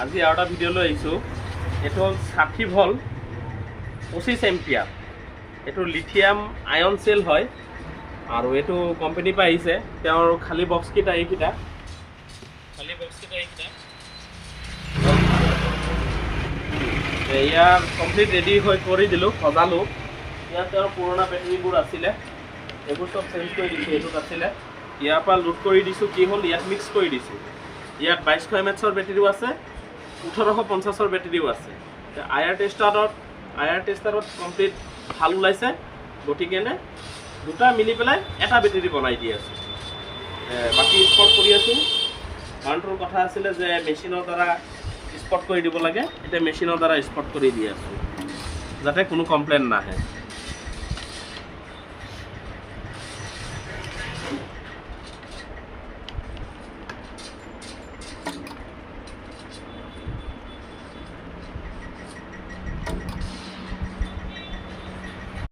আজি আৰু এটা ভিডিঅ' লৈ আহিছোঁ। এইটো হ'ল 60 ভল্ট 25 এম্পিয়াৰ। এইটো লিথিয়াম আয়ন চেল হয় আৰু এইটো কোম্পানীৰ পৰা আহিছে। তেওঁৰ খালী বক্সকেইটা এইকেইটা, ইয়াৰ কমপ্লিট ৰেডি হৈ কৰি দিলোঁ, সজালোঁ। ইয়াত তেওঁৰ পুৰণা বেটাৰীবোৰ আছিলে, এইবোৰ চব চেঞ্জ কৰি দিছোঁ। এইটোত আছিলে, ইয়াৰ পৰা লোড কৰি দিছোঁ। কি হ'ল, ইয়াত মিক্স কৰি দিছোঁ। ইয়াত 2200 mAh বেটাৰীও আছে, 1850 বেটাৰীও আছে। আয়াৰ টেষ্টাৰত কমপ্লিট ভাল ওলাইছে, গতিকে দুটা মিলি পেলাই এটা বেটাৰী বনাই দি আছোঁ। বাকী স্পট কৰি আছোঁ। কাৰণটোৰ কথা আছিলে যে মেচিনৰ দ্বাৰা স্পট কৰি দিব লাগে, এতিয়া মেচিনৰ দ্বাৰা স্পট কৰি দি আছোঁ যাতে কোনো কমপ্লেইন নাহে।